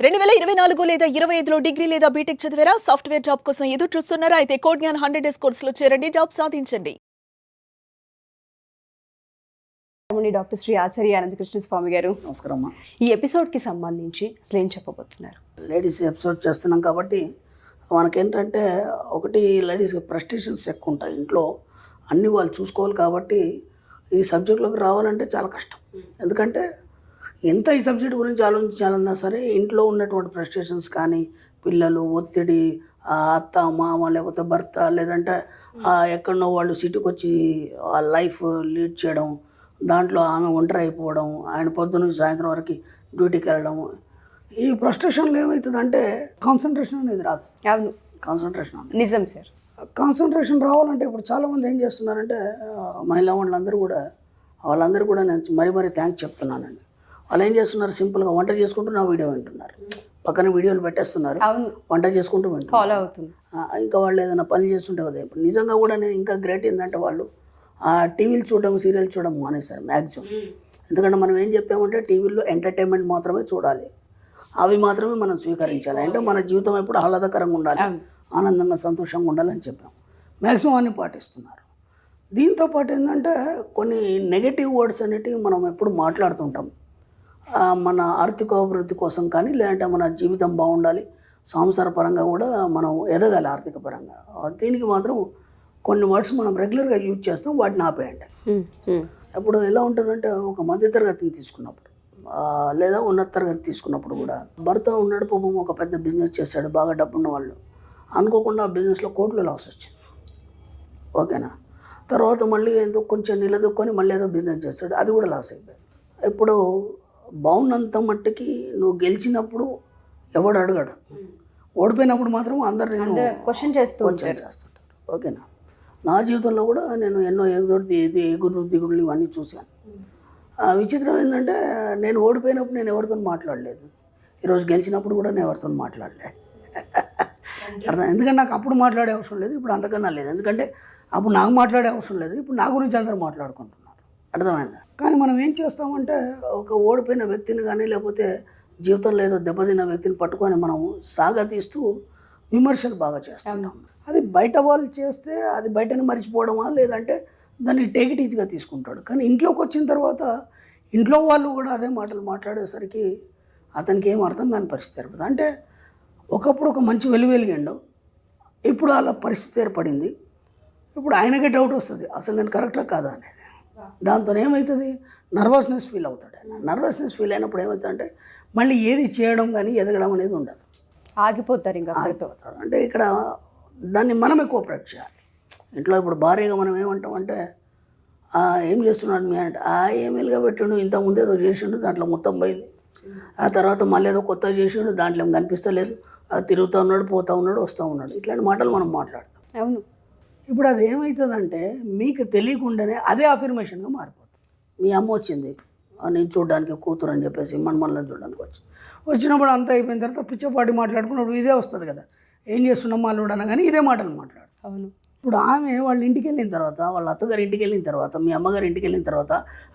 2024 లేదా 25లో డిగ్రీ లేదా బీటెక్ చదివారా? సాఫ్ట్‌వేర్ జాబ్ కోసం ఎదురు చూస్తున్నారా? అయితే కోడ్ జ్ఞాన్ 100 డేస్ కోర్సులో చేరండి. జాబ్ సాధించండి. డాక్టర్ శ్రీ ఆచార్య అనంతకృష్ణ స్వామి గారు, నమస్కారం అమ్మా. ఈ ఎపిసోడ్కి సంబంధించి అసలు ఏం చెప్పబోతున్నారు? లేడీస్ ఎపిసోడ్ చేస్తున్నాం కాబట్టి మనకేంటంటే ఒకటి లేడీస్కి ప్రెస్టేషన్స్ ఎక్కువ ఉంటాయి ఇంట్లో, అన్నీ వాళ్ళు చూసుకోవాలి కాబట్టి ఈ సబ్జెక్టులోకి రావాలంటే చాలా కష్టం. ఎందుకంటే ఎంత ఈ సబ్జెక్ట్ గురించి ఆలోచించాలన్నా సరే ఇంట్లో ఉన్నటువంటి ప్రెస్టేషన్స్ కానీ, పిల్లలు, ఒత్తిడి, అత్త మామ లేకపోతే భర్త, లేదంటే ఎక్కడనో వాళ్ళు సిటీకి వచ్చి ఆ లైఫ్ లీడ్ చేయడం, దాంట్లో ఆమె ఒంటరి అయిపోవడం, ఆయన పొద్దున్న సాయంత్రం వరకు డ్యూటీకి వెళ్ళడం, ఈ ఫ్రస్ట్రేషన్లో ఏమవుతుందంటే కాన్సన్ట్రేషన్ అనేది రాదు. అవును, కాన్సన్ట్రేషన్ అనేది నిజం సార్. కాన్సన్ట్రేషన్ రావాలంటే ఇప్పుడు చాలామంది ఏం చేస్తున్నారంటే మహిళా వాళ్ళందరూ కూడా నేను మరీ థ్యాంక్స్ చెప్తున్నానండి. వాళ్ళు ఏం చేస్తున్నారు, సింపుల్గా వంట చేసుకుంటూ నా వీడియో వింటున్నారు, పక్కన వీడియోలు పెట్టేస్తున్నారు, వంట చేసుకుంటూ ఫాలో వింటున్నారు. అవుతుంది. ఇంకా వాళ్ళు ఏదైనా పని చేస్తుంటే కదా. ఇప్పుడు నిజంగా కూడా నేను ఇంకా గ్రేట్ ఏంటంటే వాళ్ళు టీవీలు చూడడం, సీరియల్ చూడడం మానేశారు మ్యాక్సిమం. ఎందుకంటే మనం ఏం చెప్పామంటే టీవీల్లో ఎంటర్టైన్మెంట్ మాత్రమే చూడాలి, అవి మాత్రమే మనం స్వీకరించాలి. అంటే మన జీవితం ఎప్పుడు ఆహ్లాదకరంగా ఉండాలి, ఆనందంగా సంతోషంగా ఉండాలని చెప్పాము. మ్యాక్సిమం అన్ని పాటిస్తున్నారు. దీంతోపాటు ఏంటంటే కొన్ని నెగటివ్ వర్డ్స్ అనేటివి మనం ఎప్పుడు మాట్లాడుతుంటాం. మన ఆర్థిక అభివృద్ధి కోసం కానీ, లేదంటే మన జీవితం బాగుండాలి, సంసార పరంగా కూడా మనం ఎదగాలి ఆర్థిక పరంగా. దీనికి మాత్రం కొన్ని వర్డ్స్ మనం రెగ్యులర్గా యూజ్ చేస్తాం, వాటిని ఆపేయండి. ఇప్పుడు ఎలా ఉంటుందంటే ఒక మధ్యతరగతిని తీసుకున్నప్పుడు లేదా ఉన్నత తరగతి తీసుకున్నప్పుడు కూడా భర్త ఉన్నాడు, పాపం ఒక పెద్ద బిజినెస్ చేశాడు, బాగా డబ్బున్న వాళ్ళు, అనుకోకుండా ఆ బిజినెస్లో కోట్లు లాస్ వచ్చింది. ఓకేనా, తర్వాత మళ్ళీ ఏదో కొంచెం నిలదొక్కొని మళ్ళీ ఏదో బిజినెస్ చేస్తాడు, అది కూడా లాస్ అయిపోయింది. ఇప్పుడు బాగున్నంత మట్టికి నువ్వు గెలిచినప్పుడు ఎవడు అడగడు, ఓడిపోయినప్పుడు మాత్రం అందరు నేను క్వశ్చన్ చేస్తుంటారు. ఓకేనా, నా జీవితంలో కూడా నేను ఎన్నో ఎగురు దిగుడులు ఇవన్నీ చూశాను. విచిత్రం ఏంటంటే నేను ఓడిపోయినప్పుడు నేను ఎవరితో మాట్లాడలేదు, ఈరోజు గెలిచినప్పుడు కూడా నేను ఎవరితో మాట్లాడలేదు. అర్థం, ఎందుకంటే నాకు అప్పుడు మాట్లాడే అవసరం లేదు, ఇప్పుడు అంతకన్నా లేదు. ఎందుకంటే అప్పుడు నాకు మాట్లాడే అవసరం లేదు, ఇప్పుడు నా గురించి అందరూ మాట్లాడుకుంటున్నారు. అర్థమైందా? కానీ మనం ఏం చేస్తామంటే ఒక ఓడిపోయిన వ్యక్తిని కానీ, లేకపోతే జీవితంలో ఏదో దెబ్బతిన్న వ్యక్తిని పట్టుకొని మనం సాగతీస్తూ విమర్శలు బాగా చేస్తాం. అది బయట వాళ్ళు చేస్తే అది బయటని మర్చిపోవడమా, లేదంటే దాన్ని టేక్ ఇట్ ఈజీగా తీసుకుంటాడు. కానీ ఇంట్లోకి వచ్చిన తర్వాత ఇంట్లో వాళ్ళు కూడా అదే మాటలు మాట్లాడేసరికి అతనికి ఏం అర్థం కాని పరిస్థితి ఏర్పడుతుంది. అంటే ఒకప్పుడు ఒక మంచి వెలిగిండు, ఇప్పుడు అలా పరిస్థితి ఏర్పడింది. ఇప్పుడు ఆయనకే డౌట్ వస్తుంది, అసలు నేను కరెక్టా కాదా అనేది. దాంతో ఏమవుతుంది, నర్వస్నెస్ ఫీల్ అవుతాడు. ఆయన నర్వస్నెస్ ఫీల్ అయినప్పుడు ఏమవుతుందంటే మళ్ళీ ఏది చేయడం కానీ ఎదగడం అనేది ఉండదు, ఆగిపోతారు. ఇంకా ఆగిపోతాడు. అంటే ఇక్కడ దాన్ని మనమే కోఆపరేట్ చేయాలి. ఇంట్లో ఇప్పుడు భార్యగా మనం ఏమంటామంటే ఏం చేస్తున్నాడు మీ అంటే, ఏమేలుగా పెట్టిండు, ఇంతకుముందు ఏదో చేసిండు, దాంట్లో మొత్తం పోయింది, ఆ తర్వాత మళ్ళీ ఏదో కొత్తగా చేసిండు, దాంట్లో ఏం కనిపిస్తలేదు, తిరుగుతూ ఉన్నాడు, పోతూ ఉన్నాడు, వస్తూ ఉన్నాడు, ఇట్లాంటి మాటలు మనం మాట్లాడతాం. అవును. ఇప్పుడు అది ఏమవుతుందంటే మీకు తెలియకుండానే అదే అఫర్మేషన్గా మారిపోతుంది. మీ అమ్మ వచ్చింది, నేను చూడడానికి కూతురు అని చెప్పేసి మనల్ని చూడడానికి వచ్చినప్పుడు అంతా అయిపోయిన తర్వాత పిచ్చపాటి మాట్లాడుకున్నప్పుడు ఇదే వస్తుంది కదా, ఏం చేస్తున్నాం వాళ్ళు అనగానే ఇదే మాటలు మాట్లాడు. అవును. ఇప్పుడు ఆమె వాళ్ళ ఇంటికి వెళ్ళిన తర్వాత, వాళ్ళ అత్తగారి ఇంటికి వెళ్ళిన తర్వాత, మీ అమ్మగారి ఇంటికి వెళ్ళిన తర్వాత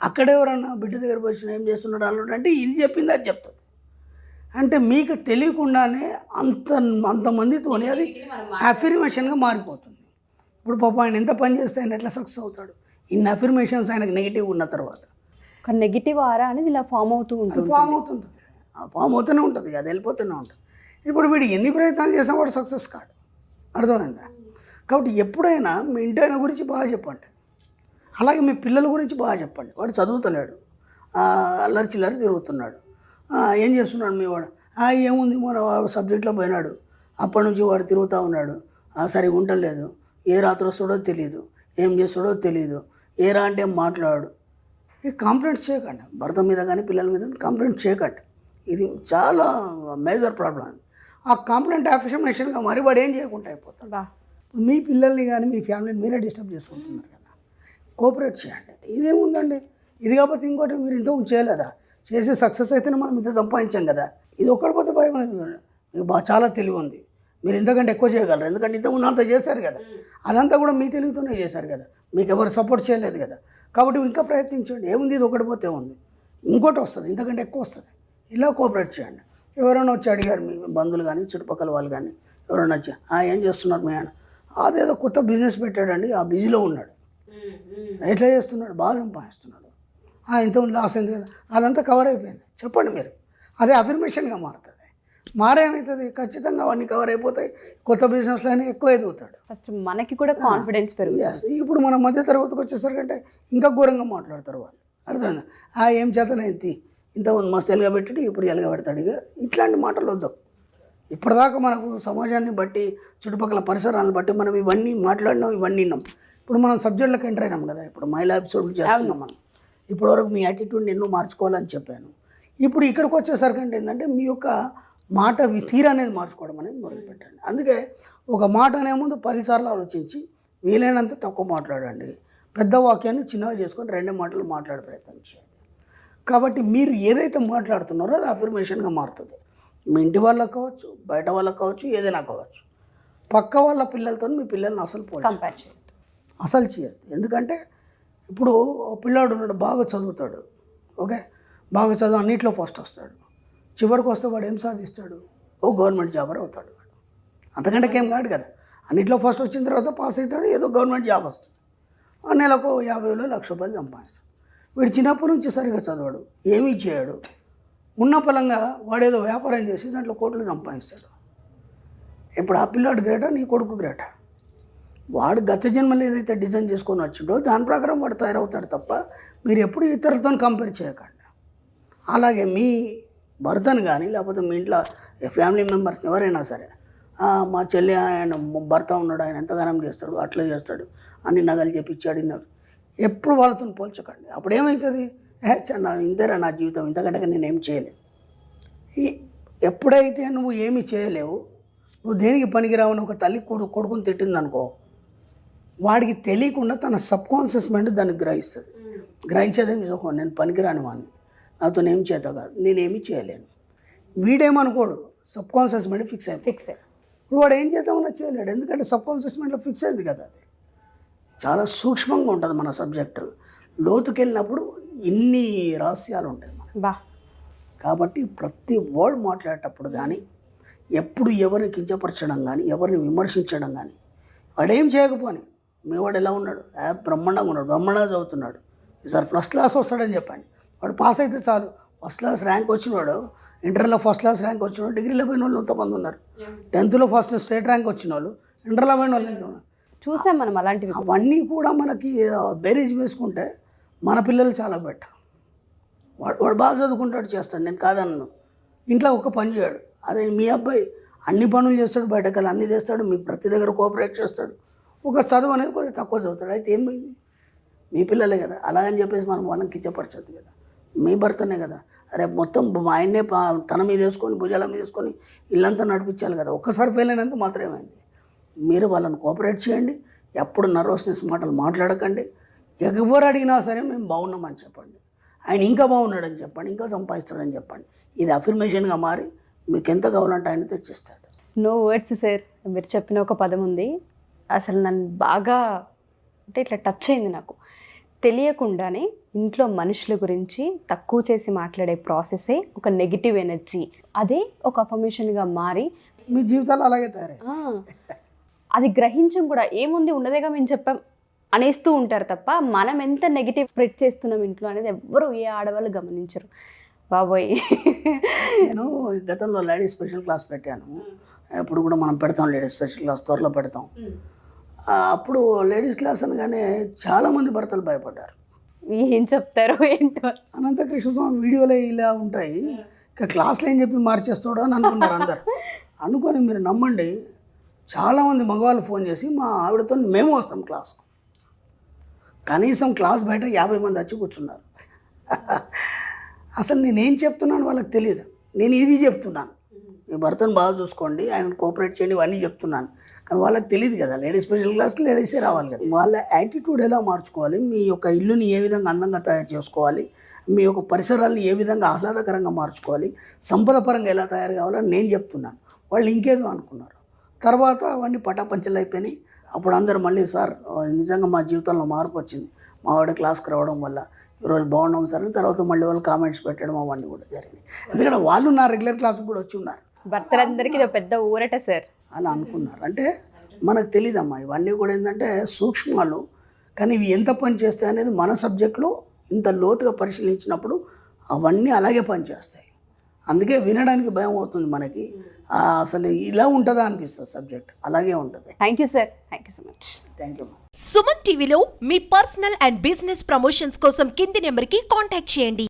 అక్కడెవరన్నా బిడ్డ దగ్గర వచ్చిన ఏం చేస్తున్నాడు అల్లుడు అంటే ఇది చెప్పింది అది చెప్తుంది. అంటే మీకు తెలియకుండానే అంతమందితోనే అది అఫర్మేషన్గా మారిపోతుంది. ఇప్పుడు పాప ఆయన ఎంత పని చేస్తే ఆయన ఎట్లా సక్సెస్ అవుతాడు, ఇన్ని అఫర్మేషన్స్ ఆయనకు నెగిటివ్ ఉన్న తర్వాత. కానీ నెగిటివ్ ఆరా అనేది ఇలా ఫామ్ అవుతూ ఉంటుంది, ఫామ్ అవుతూనే ఉంటుంది, అది వెళ్ళిపోతూనే ఉంటుంది. ఇప్పుడు వీడు ఎన్ని ప్రయత్నాలు చేసినా వాడు సక్సెస్ కాడు. అర్థమైందా? కాబట్టి ఎప్పుడైనా మీ ఇంటి ఆయన గురించి బాగా చెప్పండి, అలాగే మీ పిల్లల గురించి బాగా చెప్పండి. వాడు చదువుతలేడు, అల్లరి చిల్లరి తిరుగుతున్నాడు, ఏం చేస్తున్నాడు మీ వాడు, ఏముంది మన సబ్జెక్ట్లో పోయినాడు, అప్పటి నుంచి వాడు తిరుగుతూ ఉన్నాడు, సరిగా ఉండలేదు, ఏ రాత్రి వస్తాడో తెలియదు, ఏం చేస్తాడో తెలియదు, ఏరా అంటే మాట్లాడు. ఈ కంప్లైంట్స్ చేయకండి, భర్త మీద కానీ పిల్లల మీద కంప్లైంట్ చేయకండి. ఇది చాలా మేజర్ ప్రాబ్లం. ఆ కంప్లైంట్ అఫర్మేషన్గా మరి వాడు ఏం చేయకుండా అయిపోతాడు. మీ పిల్లల్ని కానీ మీ ఫ్యామిలీని మీరే డిస్టర్బ్ చేసుకుంటున్నారు కదా, కోఆపరేట్ చేయండి. ఇదేముందండి, ఇది కాకపోతే ఇంకోటి మీరు ఇంత చేయలేదా, చేసి సక్సెస్ అయితేనే మనం ఇంత సంపాదించాం కదా, ఇది ఒక్కడి పోతే భయం అనేది. మీకు చాలా తెలివి ఉంది, మీరు ఇంతకంటే ఎక్కువ చేయగలరు, ఎందుకంటే ఇంతకుముందు అంత చేశారు కదా, అదంతా కూడా మీ తెలివితోనే చేశారు కదా, మీకు ఎవరు సపోర్ట్ చేయలేదు కదా. కాబట్టి ఇంకా ప్రయత్నించండి, ఏముంది ఇది ఒకటి పోతే ఉంది, ఇంకోటి వస్తుంది, ఇంతకంటే ఎక్కువ వస్తుంది. ఇలా కోఆపరేట్ చేయండి. ఎవరైనా వచ్చి అడిగారు మీ బంధువులు కానీ చుట్టుపక్కల వాళ్ళు కానీ ఎవరైనా వచ్చి ఏం చేస్తున్నారు మీ ఆయన, అదేదో కొత్త బిజినెస్ పెట్టాడండి, ఆ బిజీలో ఉన్నాడు, ఎట్లా చేస్తున్నాడు, బాగా సంపాదిస్తున్నాడు, ఇంత లాస్ అయింది కదా, అదంతా కవర్ అయిపోయింది. చెప్పండి మీరు, అదే అఫర్మేషన్గా మారుతుంది. మారేమవుతుంది, ఖచ్చితంగా అవన్నీ కవర్ అయిపోతాయి. కొత్త బిజినెస్లోనే ఎక్కువ ఎదుగుతాడు. ఫస్ట్ మనకి కూడా కాన్ఫిడెన్స్ పెరుగుతుంది. Yes. ఇప్పుడు మన మధ్య తరగతికి వచ్చేసరికంటే ఇంకా ఘోరంగా మాట్లాడతారు వాళ్ళు. అర్థమైందా, ఏం చేతనైంది, ఇంతకుముందు మస్తు ఎలగబెట్టి ఇప్పుడు ఎలగబెడతాడు. ఇక ఇట్లాంటి మాటలు వద్దాం. ఇప్పటిదాకా మనకు సమాజాన్ని బట్టి చుట్టుపక్కల పరిసరాలను బట్టి మనం ఇవన్నీ మాట్లాడినాం, ఇవన్నీ విన్నాం. ఇప్పుడు మనం సబ్జెక్టులకు ఎంటర్ అయినాం కదా. ఇప్పుడు మహిళా ఎపిసోడ్లు చేస్తున్నాం మనం. ఇప్పటివరకు మీ యాటిట్యూడ్ని ఎన్నో మార్చుకోవాలని చెప్పాను. ఇప్పుడు ఇక్కడికి వచ్చేసరికంటే ఏంటంటే మీ యొక్క మాట తీరు అనేది మార్చుకోవడం అనేది మొదలుపెట్టండి. అందుకే ఒక మాట అనే ముందు 10 సార్లు ఆలోచించి వీలైనంత తక్కువ మాట్లాడండి. పెద్ద వాక్యాన్ని చిన్నగా చేసుకొని 2 మాటలు మాట్లాడే ప్రయత్నం చేయండి. కాబట్టి మీరు ఏదైతే మాట్లాడుతున్నారో అది అఫర్మేషన్గా మారుతుంది. మీ ఇంటి వాళ్ళకి కావచ్చు, బయట వాళ్ళకి కావచ్చు, ఏదైనా కావచ్చు. పక్క వాళ్ళ పిల్లలతో మీ పిల్లల్ని అసలు కంపేర్ చేయొద్దు, అసలు చేయద్దు. ఎందుకంటే ఇప్పుడు పిల్లాడు ఉన్నాడు, బాగా చదువుతాడు, ఓకే, బాగా చదువు అన్నింటిలో ఫస్ట్ వస్తాడు. చివరికి వస్తే వాడు ఏం సాధిస్తాడు, గవర్నమెంట్ జాబర్ అవుతాడు. వాడు అంతకంటే ఏం కాదు కదా. అన్నింటిలో ఫస్ట్ వచ్చిన తర్వాత పాస్ అవుతాడు, ఏదో గవర్నమెంట్ జాబ్ వస్తుంది. నెలకు 50,000 1,00,000 సంపాదిస్తాడు. వీడు చిన్నప్పటి నుంచి సరిగా చదవాడు, ఏమీ చేయడు, ఉన్న పలంగా వాడేదో వ్యాపారం చేసి దాంట్లో కోట్లు సంపాదిస్తాడు. ఇప్పుడు ఆ పిల్లాడు గ్రేటా, నీ కొడుకు గ్రేటా? వాడు గత జన్మలో ఏదైతే డిజైన్ చేసుకొని వచ్చిండో దాని ప్రకారం వాడు తయారవుతాడు తప్ప మీరు ఎప్పుడు ఇతరులతో కంపేర్ చేయకండి. అలాగే మీ భర్తను కానీ లేకపోతే మీ ఇంట్లో ఫ్యామిలీ మెంబర్స్ ఎవరైనా సరే, మా చెల్లి ఆయన భర్త ఉన్నాడు, ఆయన ఎంతగానం చేస్తాడు, అట్లా చేస్తాడు, అన్ని నగలు చెప్పించాడు, ఎప్పుడు వాళ్ళతో పోల్చకండి. అప్పుడు ఏమవుతుంది, ఇంతేరా నా జీవితం, ఇంతకంటే నేనేం చేయలేను. ఎప్పుడైతే నువ్వు ఏమీ చేయలేవు, నువ్వు దేనికి పనికిరావని ఒక తల్లి కొడుకుని తిట్టిందనుకో, వాడికి తెలియకుండా తన సబ్కాన్షియస్ మైండ్ దాన్ని గ్రహిస్తుంది. గ్రహించేదేమి చూసుకో, నేను పనికిరాని వాడిని, నాతో ఏం చేత కాదు, నేనేమీ చేయలేను. వీడేమనుకోడు, సబ్కాన్షియస్ మైండ్ ఫిక్స్ ఫిక్స్. ఇప్పుడు వాడు ఏం చేద్దామన్నా చేయలేడు, ఎందుకంటే సబ్కాన్షియస్ మైండ్లో ఫిక్స్ అయింది కదా. అది చాలా సూక్ష్మంగా ఉంటుంది మన సబ్జెక్టు. లోతుకెళ్ళినప్పుడు ఇన్ని రహస్యాలు ఉంటాయి మనకు. కాబట్టి ప్రతి వర్డ్ మాట్లాడేటప్పుడు కానీ, ఎప్పుడు ఎవరిని కించపరచడం కానీ, ఎవరిని విమర్శించడం కానీ, వాడేం చేయకపోని మీ వాడు ఎలా ఉన్నాడు, బ్రహ్మాండంగా ఉన్నాడు, బ్రహ్మాండంగా చదువుతున్నాడు, ఈసారి ఫస్ట్ క్లాస్ వస్తాడని చెప్పండి. వాడు పాస్ అయితే చాలు. ఫస్ట్ క్లాస్ ర్యాంక్ వచ్చినవాడు, ఇంటర్లో ఫస్ట్ క్లాస్ ర్యాంక్ వచ్చినవాడు, డిగ్రీలో పోయిన వాళ్ళు ఎంతమంది ఉన్నారు, 10th ఫస్ట్ స్టేట్ ర్యాంక్ వచ్చిన వాళ్ళు, ఇంటర్లో పోయిన వాళ్ళు ఎంత ఉన్నారు, చూసాం మనం అలాంటివి. అవన్నీ కూడా మనకి బేరీజ్ వేసుకుంటే మన పిల్లలు చాలా బెటర్. వాడు బాగా చదువుకుంటాడు, చేస్తాడు, నేను కాదన్నాను. ఇంట్లో ఒక పని చేయడు. అదే మీ అబ్బాయి అన్ని పనులు చేస్తాడు, బయటకెళ్ళి అన్నీ చేస్తాడు, మీకు ప్రతి దగ్గర కోఆపరేట్ చేస్తాడు. ఒక చదువు అనేది కొంచెం తక్కువ చదువుతాడు. అయితే ఏమైంది, మీ పిల్లలే కదా. అలాగని చెప్పేసి మనం వాళ్ళని కించపరచద్దు కదా. మీ భర్తనే కదా, రేపు మొత్తం ఆయన్నే తన మీద వేసుకొని భుజాల మీద వేసుకొని ఇల్లంతా నడిపించాలి కదా. ఒక్కసారి ఫెయిల్ అయినంత మాత్రమేమైంది. మీరు వాళ్ళని కోఆపరేట్ చేయండి. ఎప్పుడు నర్వస్నెస్ మాటలు మాట్లాడకండి. ఎవరు అడిగినా సరే మేము బాగున్నామని చెప్పండి, ఆయన ఇంకా బాగున్నాడని చెప్పండి, ఇంకా సంపాదిస్తాడని చెప్పండి. ఇది అఫర్మేషన్గా మారి మీకు ఎంత కావాలంటే ఆయన తెచ్చిస్తాడు. No words sir. మీరు చెప్పిన ఒక పదం ఉంది, అసలు నన్ను బాగా అంటే ఇట్లా టచ్ అయింది. నాకు తెలియకుండానే ఇంట్లో మనుషుల గురించి తక్కువ చేసి మాట్లాడే ప్రాసెసే ఒక నెగిటివ్ ఎనర్జీ. అదే ఒక అఫర్మేషన్గా మారి మీ జీవితాలు అలాగే తయారై అది గ్రహించం కూడా ఏముంది ఉన్నదేగా మేము చెప్పాం అనేస్తూ ఉంటారు తప్ప మనం ఎంత నెగిటివ్ స్ప్రెడ్ చేస్తున్నాం ఇంట్లో అనేది ఎవ్వరు ఏ ఆడవాళ్ళు గమనించరు. బాబోయ్, నేను గతంలో లేడీస్ స్పెషల్ క్లాస్ పెట్టాను. ఇప్పుడు కూడా మనం పెడతాం లేడీస్ స్పెషల్ క్లాస్, త్వరలో పెడతాం. అప్పుడు లేడీస్ క్లాస్ అనగానే చాలామంది భర్తలు భయపడ్డారు. ఏం చెప్తారో ఏంటో. అనంతకృష్ణ స్వామి వీడియోలో ఇలా ఉంటాయి, ఇక క్లాస్లో ఏం చెప్పి మార్చేస్తాడో అని అనుకున్నారు అందరు. అనుకొని మీరు నమ్మండి, చాలామంది మగవాళ్ళు ఫోన్ చేసి మా ఆవిడతో మేము వస్తాం క్లాస్కు. కనీసం క్లాస్ బయట 50 మంది వచ్చి కూర్చున్నారు. అసలు నేనేం చెప్తున్నాను వాళ్ళకి తెలియదు. నేను ఇవి చెప్తున్నాను, మీ భర్తను బాగా చూసుకోండి, ఆయన కోఆపరేట్ చేయండి, ఇవన్నీ చెప్తున్నాను. కానీ వాళ్ళకి తెలియదు కదా, లేడీస్ స్పెషల్ క్లాస్కి లేడీసే రావాలి కదా. వాళ్ళ యాటిట్యూడ్ ఎలా మార్చుకోవాలి, మీ యొక్క ఇల్లుని ఏ విధంగా అందంగా తయారు చేసుకోవాలి, మీ యొక్క పరిసరాలను ఏ విధంగా ఆహ్లాదకరంగా మార్చుకోవాలి, సంపద పరంగా ఎలా తయారు కావాలని నేను చెప్తున్నాను. వాళ్ళు ఇంకేదో అనుకున్నారు. తర్వాత అవన్నీ పటాపంచలు అయిపోయినాయి. అప్పుడు అందరూ మళ్ళీ సార్ నిజంగా మా జీవితంలో మార్పు వచ్చింది, మా వాడి క్లాస్కి రావడం వల్ల ఈరోజు బాగున్నాం సార్ అని తర్వాత మళ్ళీ వాళ్ళు కామెంట్స్ పెట్టడం అవన్నీ కూడా జరిగినాయి. ఎందుకంటే వాళ్ళు నా రెగ్యులర్ క్లాస్కి కూడా వచ్చి ఉన్నారు భర్తలందరికీ ఇది ఒక పెద్ద ఊరట సార్. అని అనుకున్నారు. అంటే మనకు తెలియదమ్మా ఇవన్నీ కూడా ఏంటంటే సూక్ష్మాలు, కానీ ఇవి ఎంత పని చేస్తాయి అనేది మన సబ్జెక్టులో ఇంత లోతుగా పరిశీలించినప్పుడు అవన్నీ అలాగే పనిచేస్తాయి. అందుకే వినడానికి భయం అవుతుంది మనకి, అసలు ఇలా ఉంటుందా అనిపిస్తుంది సబ్జెక్ట్, అలాగే ఉంటుంది. Thank you sir, thank you so much. Thank you. Suman టీవీలో మీ పర్సనల్ అండ్ బిజినెస్ ప్రమోషన్స్ కోసం కింది నెంబర్కి కాంటాక్ట్ చేయండి.